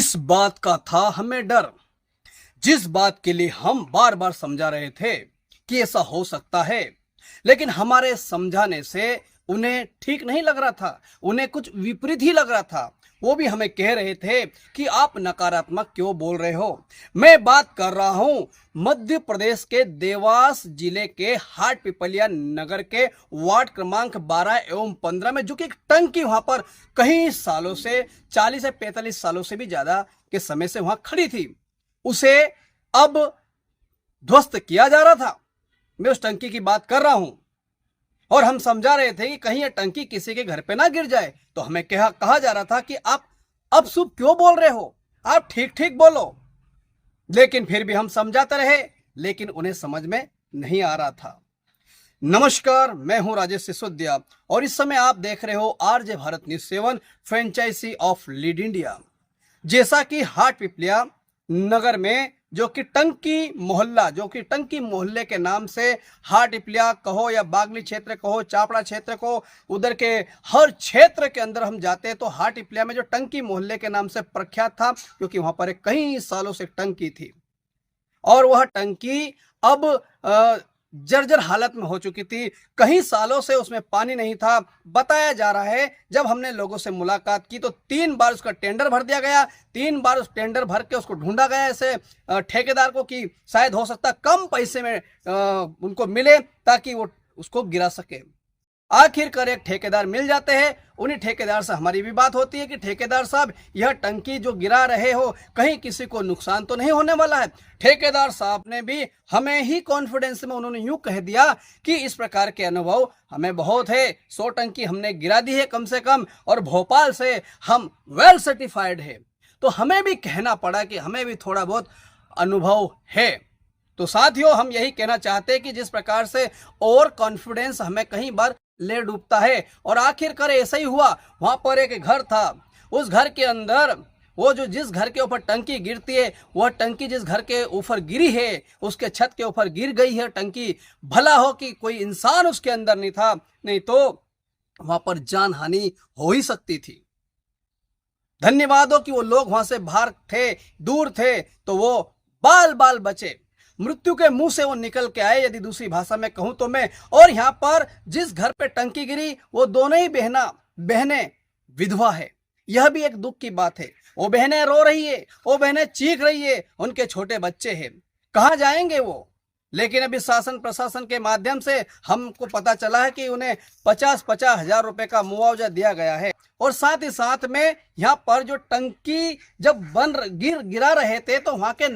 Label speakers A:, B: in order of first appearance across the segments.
A: इस बात का था हमें डर, जिस बात के लिए हम बार बार समझा रहे थे कि ऐसा हो सकता है, लेकिन हमारे समझाने से उन्हें ठीक नहीं लग रहा था, उन्हें कुछ विपरीत ही लग रहा था। वो भी हमें कह रहे थे कि आप नकारात्मक क्यों बोल रहे हो। मैं बात कर रहा हूं मध्य प्रदेश के देवास जिले के हाट पिपलिया नगर के वार्ड क्रमांक 12 एवं 15 में, जो कि एक टंकी वहां पर कई सालों से 40 से 45 सालों से भी ज्यादा के समय से वहां खड़ी थी। उसे अब ध्वस्त किया जा रहा था। मैं उस टंकी की बात कर रहा हूं और हम समझा रहे थे कि कहीं ये टंकी किसी के घर पे ना गिर जाए। तो हमें कहा जा रहा था कि आप अब शुभ क्यों बोल रहे हो, आप ठीक ठीक बोलो। लेकिन फिर भी हम समझाते रहे, लेकिन उन्हें समझ में नहीं आ रहा था। नमस्कार, मैं हूं राजेश सिसोदिया और इस समय आप देख रहे हो RJ Bharat news 7 franchisee of lead India. जैसा कि हाट पिपलिया नगर में जो कि टंकी मोहल्ले के नाम से हाट पिपलिया कहो या बागली क्षेत्र कहो, चापड़ा क्षेत्र को, उधर के हर क्षेत्र के अंदर हम जाते हैं तो हाट पिपलिया में जो टंकी मोहल्ले के नाम से प्रख्यात था, क्योंकि वहां पर कई सालों से टंकी थी और वह टंकी अब जर्जर हालत में हो चुकी थी। कई सालों से उसमें पानी नहीं था। बताया जा रहा है, जब हमने लोगों से मुलाकात की तो 3 बार उसका टेंडर भर दिया गया, 3 बार उस टेंडर भर के उसको ढूंढा गया ऐसे ठेकेदार को कि शायद हो सकता कम पैसे में उनको मिले ताकि वो उसको गिरा सके। आखिरकार एक ठेकेदार मिल जाते हैं। उन्हीं ठेकेदार से हमारी भी बात होती है कि ठेकेदार साहब, यह टंकी जो गिरा रहे हो कहीं किसी को नुकसान तो नहीं होने वाला है। ठेकेदार साहब ने भी हमें ही कॉन्फिडेंस में उन्होंने यूं कह दिया कि इस प्रकार के अनुभव हमें बहुत है, 100 टंकी हमने गिरा दी है कम से कम, और भोपाल से हम वेल सर्टिफाइड है। तो हमें भी कहना पड़ा कि हमें भी थोड़ा बहुत अनुभव है। तो साथियों, हम यही कहना चाहते हैं कि जिस प्रकार से ओवर कॉन्फिडेंस हमें कहीं बार ले डूबता है, और आखिरकार ऐसा ही हुआ। वहां पर एक घर था, उस घर के अंदर वो जो जिस घर के ऊपर टंकी गिरती है, वह टंकी जिस घर के ऊपर गिरी है उसके छत के ऊपर गिर गई है टंकी। भला हो कि कोई इंसान उसके अंदर नहीं था, नहीं तो वहां पर जान हानि हो ही सकती थी। धन्यवाद हो कि वो लोग वहां से बाहर थे, दूर थे, तो वो बाल बाल बचे, मृत्यु के मुंह से वो निकल के आए, यदि दूसरी भाषा में कहूं तो मैं। और यहां पर जिस घर पे टंकी गिरी वो दोनों ही बहनें विधवा है। यह भी एक दुख की बात है। वो बहनें रो रही है, वो बहनें चीख रही है, उनके छोटे बच्चे हैं, कहां जाएंगे वो। लेकिन अभी शासन प्रशासन के माध्यम से हमको पता चला है कि उन्हें 50-50 हजार रुपए का मुआवजा दिया गया है। और साथ ही साथ में यहाँ पर जो टंकी जब गिरा रहे थे तो वहां के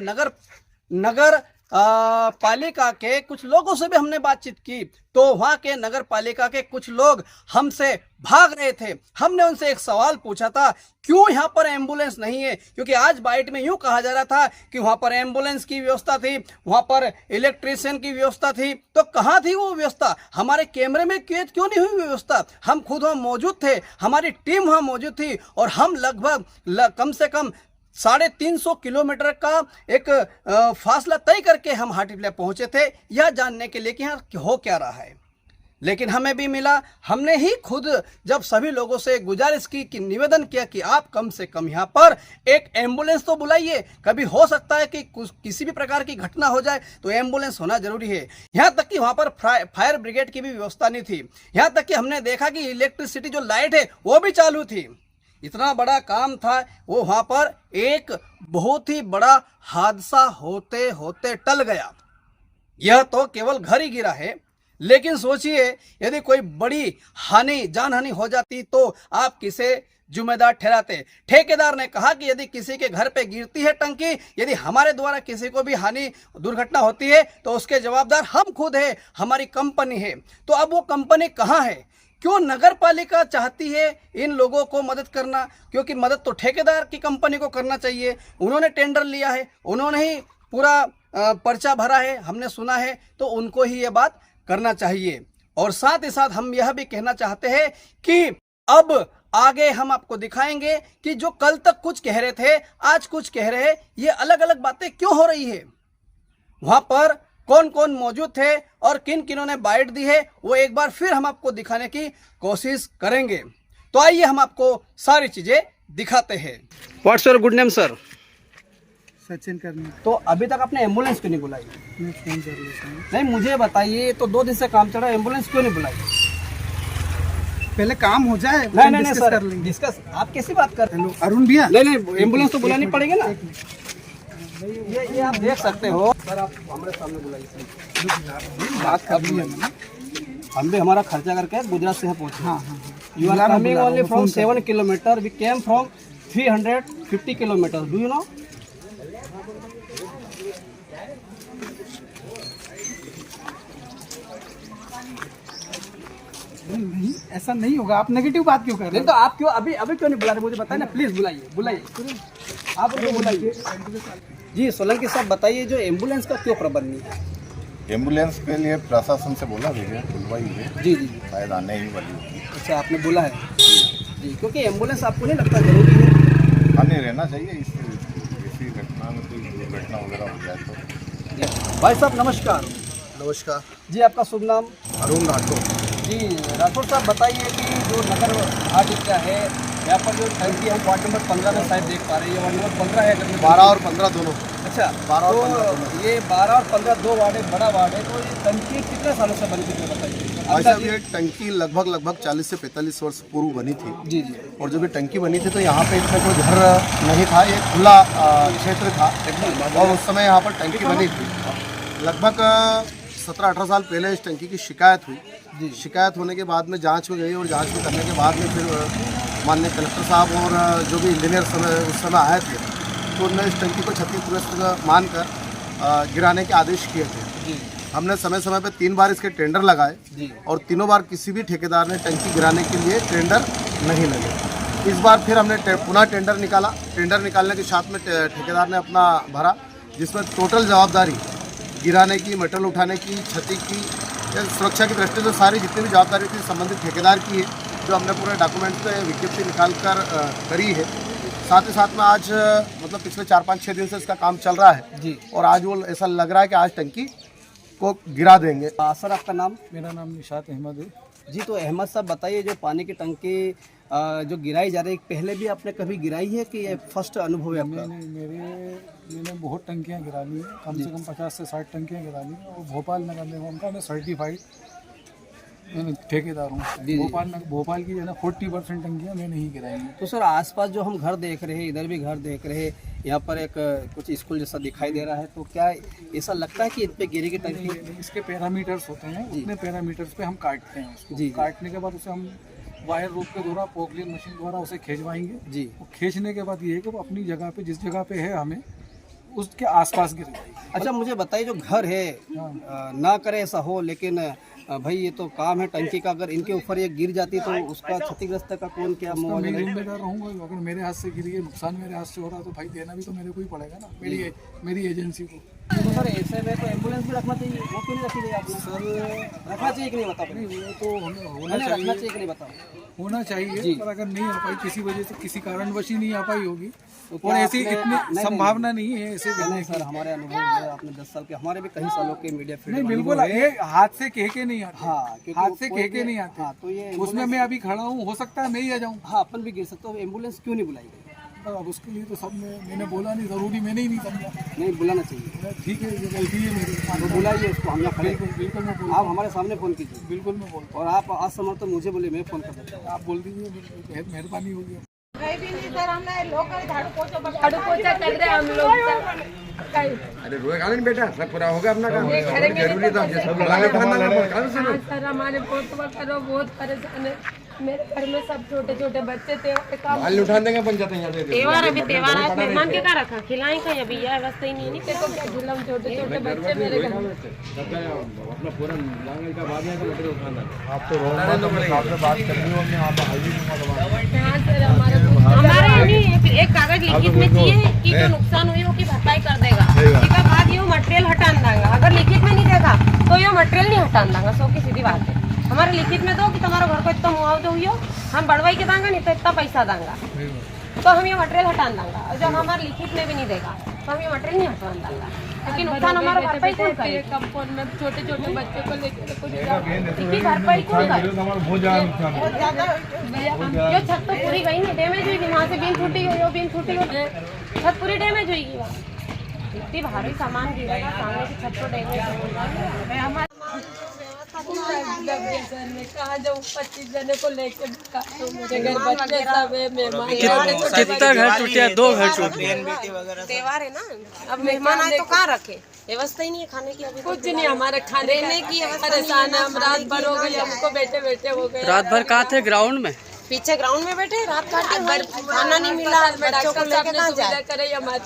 A: नगर पालिका के कुछ लोगों से भी हमने बातचीत की, तो वहां के नगर पालिका के कुछ लोग हमसे भाग रहे थे। हमने उनसे एक सवाल पूछा था, क्यों यहाँ पर एम्बुलेंस नहीं है, क्योंकि आज बाइट में यूं कहा जा रहा था कि वहां पर एम्बुलेंस की व्यवस्था थी, वहां पर इलेक्ट्रिशियन की व्यवस्था थी। तो कहाँ थी वो व्यवस्था? हमारे कैमरे में कैद क्यों नहीं हुई व्यवस्था? हम खुद वहां मौजूद थे, हमारी टीम वहां मौजूद थी, और हम लगभग कम से कम 350 किलोमीटर का एक फासला तय करके हम हाट पिपलिया पहुंचे थे, यह जानने के लिए कि यहाँ हो क्या रहा है। लेकिन हमें भी मिला। हमने ही खुद जब सभी लोगों से गुजारिश की कि निवेदन किया कि आप कम से कम यहाँ पर एक एम्बुलेंस तो बुलाइए, कभी हो सकता है कि किसी भी प्रकार की घटना हो जाए तो एम्बुलेंस होना जरूरी है। यहाँ तक कि वहाँ पर फायर ब्रिगेड की भी व्यवस्था नहीं थी। यहाँ तक कि हमने देखा कि इलेक्ट्रिसिटी जो लाइट है वो भी चालू थी। इतना बड़ा काम था वो, वहां पर एक बहुत ही बड़ा हादसा होते होते टल गया। यह तो केवल घर ही गिरा है, लेकिन सोचिए यदि कोई बड़ी जान हानि हो जाती तो आप किसे जिम्मेदार ठहराते? ठेकेदार ने कहा कि यदि किसी के घर पे गिरती है टंकी, यदि हमारे द्वारा किसी को भी दुर्घटना होती है तो उसके जवाबदार हम खुद है, हमारी कंपनी है। तो अब वो कंपनी कहाँ है? क्यों नगर पालिका चाहती है इन लोगों को मदद करना? क्योंकि मदद तो ठेकेदार की कंपनी को करना चाहिए। उन्होंने टेंडर लिया है, उन्होंने ही पूरा पर्चा भरा है, हमने सुना है, तो उनको ही ये बात करना चाहिए। और साथ ही साथ हम यह भी कहना चाहते हैं कि अब आगे हम आपको दिखाएंगे कि जो कल तक कुछ कह रहे थे, आज कुछ कह रहे हैं, ये अलग अलग बातें क्यों हो रही है। वहां पर कौन कौन मौजूद थे और किन किनों ने बाइट दी है, वो एक बार फिर हम आपको दिखाने की कोशिश करेंगे। तो आइए हम आपको सारी चीजें दिखाते हैं। What's your good name sir?
B: Sachin करनी।
A: तो अभी तक आपने एम्बुलेंस क्यों नहीं बुलाई?
B: मैं फोन कर लेता हूँ।
A: नहीं मुझे बताइए, तो 2 दिन से काम चल रहा है, एम्बुलेंस क्यों नहीं बुलाई?
B: पहले काम हो जाए,
A: नहीं
B: डिस्कस
A: सर,
B: कर लेंगे।
A: डिस्कस आप कैसी बात कर रहे
B: हेलो अरुण भैया।
A: नहीं एम्बुलेंस तो बुलानी पड़ेगी ना। ये आप देख सकते हो सर, आप हमारे सामने बुलाइए, बात कर ली है। हम भी हमारा खर्चा करके गुजरात से पहुंचे।
B: हाँ।
A: You are coming only from 7 kilometre, we came from 350 kilometre, do you know?
B: नहीं ऐसा नहीं होगा, आप नेगेटिव बात क्यों कर रहे
A: नहीं तो आप क्यों अभी क्यों नहीं बुला रहे? मुझे बताइए ना प्लीज, बुलाइए आप उनको बुलाइए। जी सोलंकी साहब बताइए, जो एम्बुलेंस का क्यों प्रबंध नहीं है?
C: एम्बुलेंस के लिए प्रशासन से बोला भी है, बुलवाई है,
A: जी
C: शायद आने ही वाली होगी।
A: अच्छा आपने बोला है जी, क्योंकि एम्बुलेंस आपको नहीं लगता जरूरी है?
C: आने रहना चाहिए, इसी घटना में कोई दुर्घटना वगैरह हो जाए तो।
A: भाई साहब नमस्कार।
D: नमस्कार।
A: जी आपका शुभ नाम?
D: अरुण राठौर।
A: जी राठौर साहब बताइए कि जो नगर हाट क्या है, यहाँ पर जो टंकी हम वार्ड नंबर 15 में शायद देख पा रहे हैं, ये वार्ड नंबर 15 है अगर
D: 12 और 15 दोनों।
A: अच्छा
D: 12 और 15
A: तो
D: दोनों।
A: ये 12 और 15 2 वार्ड है, बड़ा वार्ड है, तो ये टंकी कितने सालों से बन चुकी है बताइए?
D: भाई साहब ये टंकी लगभग 40 से 45 वर्ष पूर्व बनी थी।
A: जी
D: और जब ये टंकी बनी थी तो यहाँ पे इसमें कोई घर नहीं था, ये खुला क्षेत्र था और उस समय यहाँ पर टंकी बनी थी। लगभग 17-18 साल पहले इस टंकी की शिकायत हुई। शिकायत होने के बाद में जांच में गई और जांच में करने के बाद में फिर माननीय कलेक्टर साहब और जो भी इंजीनियर उस समय आए थे तो उन्होंने इस टंकी को क्षतिग्रस्त मानकर गिराने के आदेश किए थे। हमने समय समय पे 3 बार इसके टेंडर लगाए और तीनों बार किसी भी ठेकेदार ने टंकी गिराने के लिए टेंडर नहीं लगे। इस बार फिर हमने पुनः टेंडर निकाला। टेंडर निकालने के साथ में ठेकेदार ने अपना भरा, जिसमें टोटल जवाबदारी गिराने की, मेटल उठाने की, क्षति की, सुरक्षा की दृष्टि से सारी जितनी भी जवाबदारी थी संबंधित ठेकेदार की है, जो हमने पूरे डॉक्यूमेंट पे विज्ञप्ति निकाल कर करी है। साथ ही साथ में आज मतलब पिछले 4-5-6 दिन से इसका काम चल रहा है जी, और आज वो ऐसा लग रहा है कि आज टंकी को गिरा देंगे।
A: सर आपका नाम?
B: मेरा नाम निशात अहमद है।
A: जी तो अहमद साहब बताइए, जो पानी की टंकी जो गिराई जा रही है, पहले भी आपने कभी गिराई है कि ये फर्स्ट अनुभव है आपका?
B: मैंने बहुत टंकियाँ गिरा ली हैं, कम से कम 50 से 60 टंकियाँ गिरा ली हैं। और भोपाल नगर निगम का मैं सर्टिफाइड ठेकेदार हूँ। भोपाल की जो है ना 40% टंकियाँ मैंने ही गिराई हैं।
A: तो सर आसपास जो हम घर देख रहे हैं, इधर भी घर देख रहे हैं, यहाँ पर एक कुछ स्कूल जैसा दिखाई दे रहा है, तो क्या ऐसा लगता है कि इन पे गिरेगी टंकी?
B: इसके पैरामीटर्स होते हैं, उतने पैरामीटर्स पे हम काटते हैं उसको।
A: जी।
B: काटने के बाद उसे हम वायर रोप के द्वारा, पोकलिन मशीन द्वारा उसे खींचवाएंगे जी। और खींचने के बाद ये है कि वो अपनी जगह पे, जिस जगह पे है हमें उसके आसपास गिर जाएगी।
A: अच्छा मुझे बताइए, जो घर है ना करे ऐसा हो, लेकिन भाई ये तो काम है टंकी का, अगर इनके ऊपर ये गिर जाती तो उसका क्षतिग्रस्त का कौन क्या मुआवजा?
B: मैं जिम्मेदार रहूँगा। अगर मेरे हाथ से गिरी है, नुकसान मेरे हाथ से हो रहा तो भाई देना भी तो मेरे को ही पड़ेगा ना, मेरी एजेंसी को।
A: तो सर ऐसे में तो एम्बुलेंस भी रखना चाहिए, वो क्यों नहीं रखी गई आपने?
B: सर
A: रखना चाहिए कि नहीं बता?
B: नहीं, वो तो होना
A: रखना
B: चाहिए
A: चाहिए कि नहीं बताओ?
B: होना चाहिए, पर अगर नहीं आ पाई किसी वजह से, किसी कारणवश ही नहीं आ पाई होगी,
A: तो
B: और ऐसी इतनी
A: नहीं,
B: संभावना नहीं है ऐसे
A: नहीं सर, हमारे अनुभव में आपने 10 साल के, हमारे भी कई सालों के मीडिया फील्ड
B: नहीं, बिल्कुल ये हाथ से कह के नहीं आते।
A: हाँ,
B: हाथ से कह के नहीं आते।
A: हाँ, तो ये
B: उसमें मैं अभी खड़ा हूँ, हो सकता है मैं ही आ जाऊँ।
A: हाँ अपन भी गिर सकते हो, एम्बुलेंस क्यों नहीं बुलाई गई?
B: अब उसके लिए तो सब मैंने बोला नहीं, जरूरी मैंने ही नहीं समझा।
A: नहीं बुलाना चाहिए।
B: ठीक है, ये गलती है मेरी,
A: तो बुलाइए उसको, हम यहाँ खड़े।
B: बिल्कुल मैं बोल,
A: आप हमारे सामने फ़ोन कीजिए।
B: बिल्कुल मैं बोल,
A: और आप असमर्थ तो मुझे बोले, मैं फ़ोन कर देता हूँ।
B: आप बोल दीजिए, बहुत मेहरबानी होगी।
E: सर हमने लोकल झाड़ू पोछा कर रहे हैं हम लोग।
F: अरे रोएगा नहीं बेटा, सब पूरा होगा अपना काम।
E: जरूरी था
F: सब
E: सर, हमारे बहुत परेशान है। मेरे घर में सब छोटे छोटे बच्चे
F: माल उठा देंगे पंचायत यहाँ से।
E: त्योहार अभी त्योहार है, मेहमान के क्या रखा, खिलाएं का अभी यह अवस्था ही नहीं। देखो क्या झिलम, छोटे छोटे बच्चे मेरे घर में।
F: अपना पूरा लांगल का बाद में मटेरियल उठाना।
D: आप तो बात करनी होगी, आप
E: हाँ सर, हमारे नहीं एक कागज लिखित में चाहिए कि जो नुकसान हुई वो की भरपाई कर देगा। ठीक है, बाद ये मटेरियल हटा देगा। अगर लिखित में नहीं देगा तो ये मटेरियल नहीं हटा देगा। सो की सीधी बात है, हमारे लिखित में दो कि तुम्हारा घर को इतना मुआवजा हुई हो, हम बढ़वाई के देंगे, नहीं तो इतना पैसा देंगे, तो हम ये मटेरियल हटा देंगे। और जब हमारे लिखित में भी नहीं देगा तो हम ये मटेरियल नहीं हटा देंगे। लेकिन नुकसान हमारा भरपाई कौन करे?
G: कंपाउंड में छोटे छोटे बच्चे को लेकर कुछ जाओ।
E: इसकी भरपाई कौन करे? जो छत तो पूरी गई ना, डैमेज हुई, वहाँ से बीम टूटी गई, वो बीम टूटी गई, छत पूरी डैमेज हुई। इतनी भारी सामान गिरेगा, सामने की छत तो डैमेज।
G: कहा जाऊँ 25 जने को लेकर मेरे घर बच्चे सब है, मेहमान
A: कितना घर टूटे? 2 घर टूटे।
E: त्योहार है ना, अब मेहमान आए तो कहाँ रखे? व्यवस्था ही नहीं है खाने की, अभी
G: कुछ नहीं, हमारे खाने की परेशान है। हम रात भर हो गई, हमको बैठे बैठे हो गए।
A: रात भर कहाँ थे? ग्राउंड में,
E: पीछे ग्राउंड में बैठे रात काटे, खाना नहीं मिला, बच्चों को लेके कहाँ जाए?
G: करे हमारे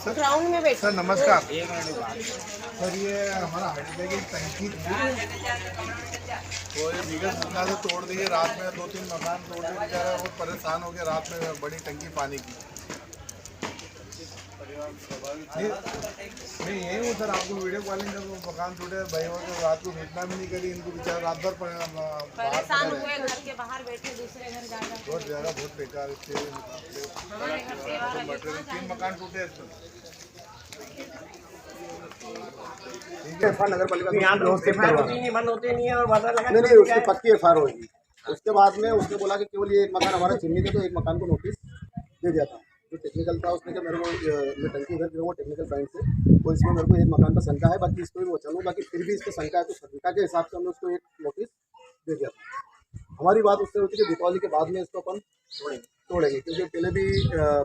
E: ग्राउंड में बैठे।
C: सर नमस्कार। सर ये हमारा हाइड्रोलिक की टंकी तो ये विगत सूचना से तोड़ दी है। रात में 2-3 मकान तोड़ दिए, बेचारा बहुत परेशान हो गया। रात में बड़ी टंकी पानी की नहीं यही हूँ सर, आपको वीडियो कॉलिंग कर मकान टूटे भाई और रात को सूचना भी नहीं करी। इनको बेचारा रात भर
E: परेशान हुए, घर के बाहर बैठे, दूसरे घर जाकर।
C: बहुत ज़्यादा बहुत बेकार इससे मटेरियल 3 मकान टूटे इसमें।
D: नगर पालिका यहाँ
F: बंद होते नहीं है और बाधा लगा
D: नहीं उसकी पक्की एफआईआर होगी। उसके बाद में उसने बोला कि केवल ये एक मकान हमारा चिन्हित है, तो एक मकान को नोटिस दे दिया था। जो टेक्निकल था उसने, मेरे को मैं टंकी घर गिरा टेक्निकल पॉइंट से, तो इसमें मेरे को एक मकान पर शंका है, बाकी इसको भी वो चलूँ, बाकी फिर भी इसको शंका है, तो शंका के हिसाब से हमने उसको एक नोटिस दे दिया था। हमारी बात उससे होती है कि दीपावली के बाद में इसको अपन तोड़ेंगे, क्योंकि पहले भी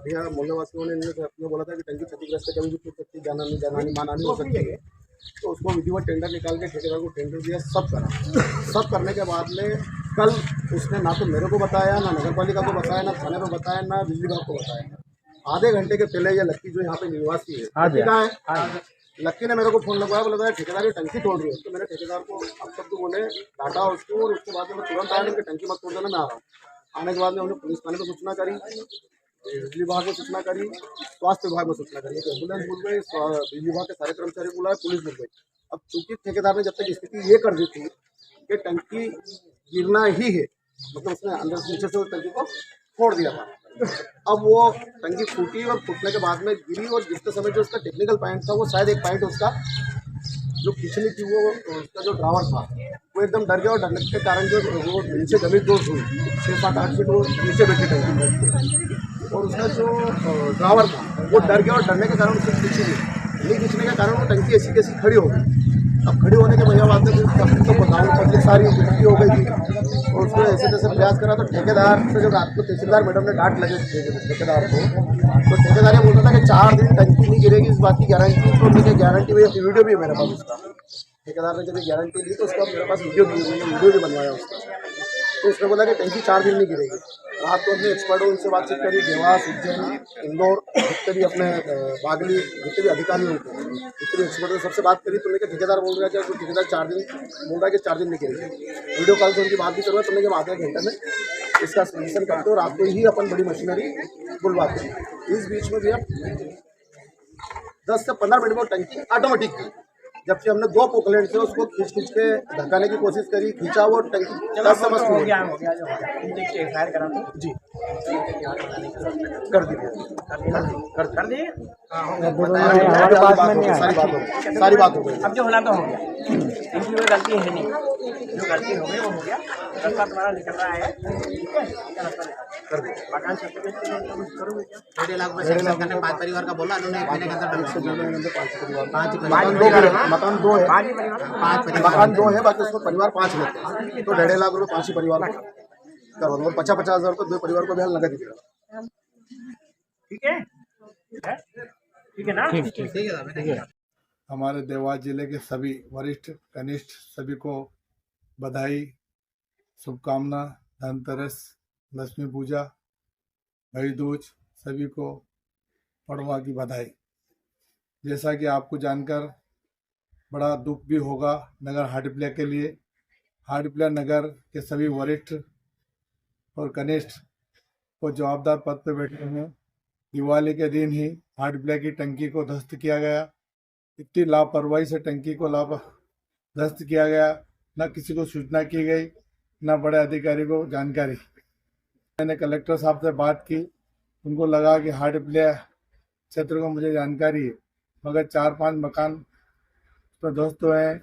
D: भैया मोहल्लावासियों ने अपने बोला था कि टंकी क्षतिग्रस्त कभी भी टूट सकती है, जाना नहीं माना नहीं हो सकती है। तो उसको विधिवत टेंडर निकाल के ठेकेदार को टेंडर दिया, सब करा। सब करने के बाद में कल उसने ना तो मेरे को बताया, ना नगर पालिका को बताया, ना थाने को बताया, ना बिजली विभाग को बताया। आधे घंटे के पहले ये लक्की जो यहाँ पे निवासी है, लक्की ने मेरे को फोन लगवाया, बोला ठेकेदार ये टंकी तोड़ रही है। तो मैंने ठेकेदार को अब तक तो बोले डांटा उसको, और उसके बाद में तुरंत आया कि टंकी मत तोड़ देना, मैं आ रहा हूँ। आने के बाद में उन्होंने पुलिस थाने को सूचना करी, बिजली विभाग को सूचना करी, स्वास्थ्य विभाग को सूचना करी, एम्बुलेंस बुल गई, बिजली विभाग के सारे कर्मचारी बुलाए, पुलिस बुल गई। अब चूंकि ठेकेदार ने जब तक स्थिति ये कर दी थी कि टंकी गिरना ही है, मतलब उसने अंदर से नीचे से उस टंकी को फोड़ दिया था। अब वो टंकी फूटी और फूटने के बाद में गिरी, और जिसके समय जो उसका टेक्निकल पॉइंट था, वो शायद एक पॉइंट उसका जो खिंचनी थी, वो उसका जो ड्रावर था वो एकदम डर गया, और डरने के कारण जो वो नीचे जमीन दोष हुई 6-7-8 फीट वो नीचे बैठी टंकी बैठ, और उसका जो ड्रावर था वो डर गया, और डरने के कारण उससे खिंची नहीं खींचने के कारण वो टंकी ऐसी कैसी खड़ी हो गई। अब खड़ी होने के भैया बात है तो बताऊँ, पब्लिक सारी इकट्ठी हो गई थी, और उसको ऐसे तैसे प्रयास करा। तो ठेकेदार से जो रात को तहसीलदार मैडम ने डांट लगे ठेकेदार को, तो ठेकेदार ये बोलता था कि 4 दिन टंकी नहीं गिरेगी, इस बात की गारंटी। तो मुझे गारंटी वीडियो भी है मेरे पास उसका। ठेकेदार ने जब ये गारंटी ली तो उसका मेरे पास वीडियो भी बनवाया उसका। तो उसने बोला कि टंकी 4 दिन नहीं गिरेगी। रात को अपने एक्सपर्ट उनसे बातचीत करी, देवास, उज्जैन, इंदौर, जितने भी अपने बागली जितने भी अधिकारी होते हैं, जितने भी एक्सपर्ट ने सबसे बात करी। तो लेकर ठेकेदार बोल रहा है कि ठेकेदार 4 दिन बोल रहा है कि 4 दिन नहीं गिरेगी। वीडियो कॉल से उनकी बात भी करवा, तुमने कि आधे घंटे में इसका सोल्यूशन करते हो, रात को ही अपन बड़ी मशीनरी बुलवाते हैं। इस बीच में भी अब 10 से 15 मिनट में टंकी ऑटोमेटिक थी, जबकि हमने 2 पोकलेट से उसको खींच के धक्काने की कोशिश करी, खींचा, वो टंकी 10 से 15 हो गया जी कर दी सारी बात हो गई।
F: अब जो होना तो हो गया, इनकी कोई गलती है नहीं, जो गलती हो गई वो हो गया। रास्ता तुम्हारा निकल रहा है, कर दो। मकान सर्टिफिकेट करोगे क्या?
H: 1.5 लाख रुपए सरकार ने 5 परिवार का बोला, उन्होंने 1 महीने के अंदर
D: मकान 2 है, मकान 2 है, बाकी उसमें परिवार 5 लेते हैं, तो 1.5 लाख रुपये 5 ही परिवार को करवा दो, और 50,000 रुपये 2 परिवार को भी नगद ही देगा।
F: ठीक है, ठीक है ना? ठीक है।
C: हमारे देवास जिले के सभी वरिष्ठ कनिष्ठ सभी को बधाई, शुभकामना, धनतेरस, लक्ष्मी पूजा, भाई दूज, सभी को पड़वा की बधाई। जैसा कि आपको जानकर बड़ा दुख भी होगा नगर हाटीप्ले के लिए। हाटीप्ले नगर के सभी वरिष्ठ और कनिष्ठ को जवाबदार पद पर बैठे हैं। दिवाली के दिन ही हाटीप्ले की टंकी को ध्वस्त किया गया। इतनी लापरवाही से टंकी को ध्वस्त किया गया, न किसी को सूचना की गई, न बड़े अधिकारी को जानकारी। मैंने कलेक्टर साहब से बात की, उनको लगा कि हाटीप्ले क्षेत्र को मुझे जानकारी है, मगर 4-5 मकान तो ध्वस्त हुए हैं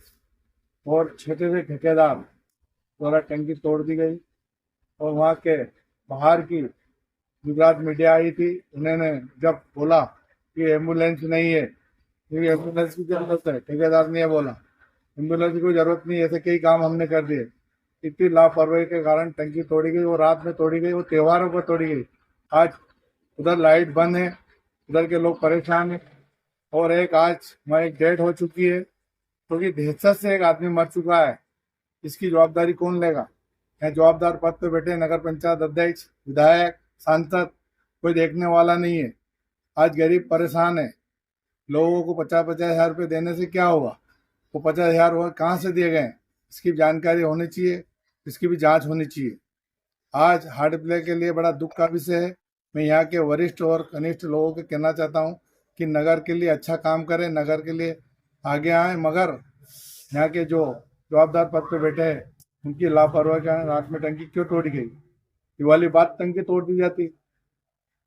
C: और छोटे से ठेकेदार द्वारा टंकी तोड़ दी गई। और वहाँ के बाहर की गुजरात मीडिया आई थी, उन्होंने जब बोला कि एम्बुलेंस नहीं है, क्योंकि एम्बुलेंस की जरूरत है, ठेकेदार ने बोला एम्बुलेंस की कोई जरूरत नहीं है, ऐसे कई काम हमने कर दिए। इतनी लापरवाही के कारण टंकी तोड़ी गई, वो रात में तोड़ी गई, वो त्योहारों पर तोड़ी गई। आज उधर लाइट बंद है, उधर के लोग परेशान हैं। और आज वहाँ एक डेथ हो चुकी है, क्योंकि दहशत से एक आदमी मर चुका है। इसकी जवाबदारी कौन लेगा? यहाँ जवाबदार पद पे बैठे नगर पंचायत अध्यक्ष, विधायक, सांसद, कोई देखने वाला नहीं है। आज गरीब परेशान है। लोगों को 50-50 हज़ार रुपये देने से क्या होगा? वो 50 हज़ार कहाँ से दिए गए, इसकी जानकारी होनी चाहिए, इसकी भी जांच होनी चाहिए। आज हार्ट प्ले के लिए बड़ा दुख का विषय है। मैं यहाँ के वरिष्ठ और कनिष्ठ लोगों को कहना चाहता हूँ कि नगर के लिए अच्छा काम करें, नगर के लिए आगे आए, मगर यहाँ के जो जवाबदार पद पे बैठे हैं उनकी लापरवाही के कारण रात में टंकी क्यों तोड़ी गई? ये वाली बात टंकी तोड़ दी जाती,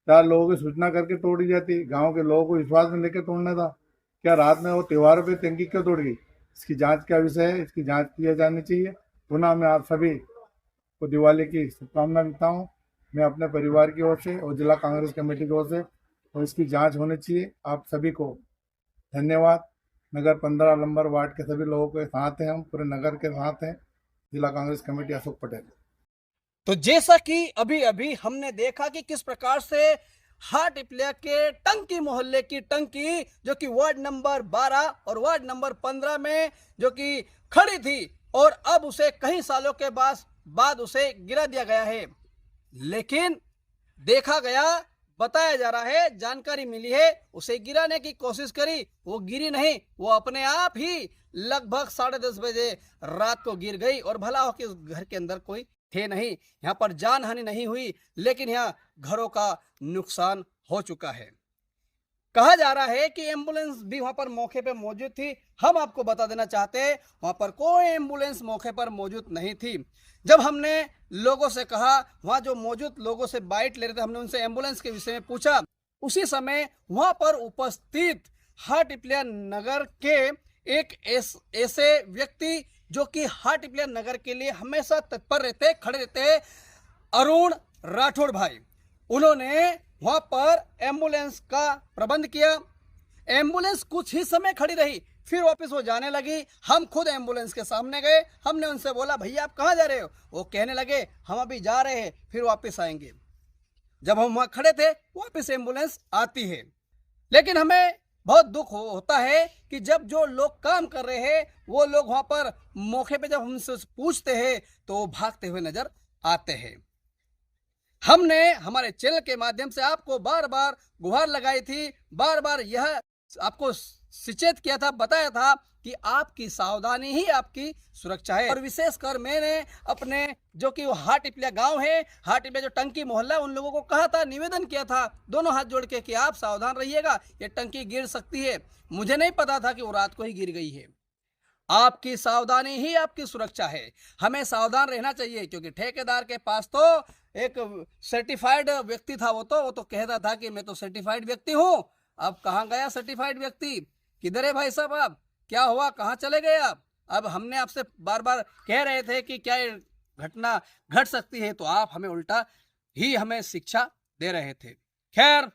C: 4 लोगों की सूचना करके तोड़ी जाती, गांव के लोगों को विश्वास में लेकर तोड़ना था। क्या रात में वो त्योहारों पे टंकी क्यों तोड़ गई? इसकी जांच का विषय है, इसकी जांच की जानी चाहिए। पुनः मैं आप सभी को दिवाली की शुभकामना देता हूँ, मैं अपने परिवार की ओर से और जिला कांग्रेस कमेटी की ओर से, और इसकी जांच होनी चाहिए। आप सभी को धन्यवाद। नगर 15 नंबर वार्ड के सभी लोगों के साथ हैं, हम पूरे नगर के साथ हैं। जिला कांग्रेस कमेटी अशोक पटेल।
A: तो जैसा कि अभी अभी हमने देखा कि किस प्रकार से हाटीपलिया के टंकी मोहल्ले की टंकी जो कि वार्ड नंबर 12 और वार्ड नंबर 15 में जो कि खड़ी थी, और अब उसे कई सालों के बाद उसे गिरा दिया गया है। लेकिन देखा गया, बताया जा रहा है, जानकारी मिली है, उसे गिराने की कोशिश करी, वो गिरी नहीं, वो अपने आप ही लगभग 10:30 बजे रात को गिर गई। और भला हो कि उस घर के अंदर कोई थे नहीं, यहाँ पर जान हानि नहीं हुई, लेकिन यहाँ घरों का नुकसान हो चुका है। कहा जा रहा है कि एम्बुलेंस भी वहां पर मौके पर मौजूद थी। हम आपको बता देना चाहते हैं, वहां पर कोई एम्बुलेंस मौके पर मौजूद नहीं थी। जब हमने लोगों से कहा, वहां जो मौजूद लोगों से बाइट ले रहे थे, हमने उनसे एम्बुलेंस के विषय में पूछा। उसी समय वहां पर उपस्थित हाटीपलिया नगर के एक ऐसे व्यक्ति जो कि हाटीपलिया नगर के लिए हमेशा तत्पर रहते, खड़े रहते, अरुण राठौड़ भाई, उन्होंने वहां पर एम्बुलेंस का प्रबंध किया। एम्बुलेंस कुछ ही समय खड़ी रही, फिर वापस वो जाने लगी। हम खुद एम्बुलेंस के सामने गए, हमने उनसे बोला, भैया आप कहाँ जा रहे हो? वो कहने लगे, हम अभी जा रहे हैं, फिर वापस आएंगे। जब हम वहां खड़े थे, वापस एम्बुलेंस आती है। लेकिन हमें बहुत दुख होता है कि जब जो लोग काम कर रहे हैं, वो लोग वहां पर मौके पे जब हमसे पूछते हैं तो वो भागते हुए नजर आते हैं। हमने हमारे चैनल के माध्यम से आपको बार बार गुहार लगाई थी, बार बार यह आपको सचेत किया था, बताया था कि आपकी सावधानी ही आपकी सुरक्षा है। और विशेषकर मैंने अपने जो कि वो हाटीपलिया गांव है, हाटीपलिया जो टंकी मोहल्ला, उन लोगों को कहा था, निवेदन किया था दोनों हाथ जोड़ के कि आप सावधान रहिएगा, ये टंकी गिर सकती है। मुझे नहीं पता था कि वो रात को ही गिर गई है। आपकी सावधानी ही आपकी सुरक्षा है, हमें सावधान रहना चाहिए। क्योंकि ठेकेदार के पास तो एक सर्टिफाइड व्यक्ति था, वो तो कहता था कि मैं तो सर्टिफाइड व्यक्ति हूं। अब कहाँ गया सर्टिफाइड व्यक्ति? किधर है भाई साहब? आप क्या हुआ, कहाँ चले गए आप? अब हमने आपसे बार बार कह रहे थे कि क्या ये घटना घट सकती है, तो आप हमें उल्टा ही हमें शिक्षा दे रहे थे। खैर,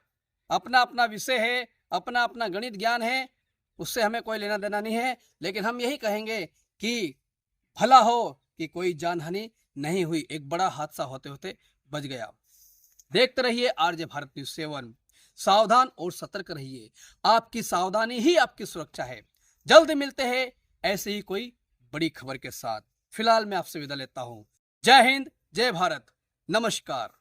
A: अपना अपना विषय है, अपना अपना गणित ज्ञान है, उससे हमें कोई लेना देना नहीं है। लेकिन हम यही कहेंगे कि भला हो कि कोई जानहानि नहीं हुई, एक बड़ा हादसा होते होते बच गया। देखते रहिए आरजे भारत न्यूज़ 7। सावधान और सतर्क रहिए, आपकी सावधानी ही आपकी सुरक्षा है। जल्द मिलते हैं ऐसे ही कोई बड़ी खबर के साथ। फिलहाल मैं आपसे विदा लेता हूं। जय हिंद, जय भारत, नमस्कार।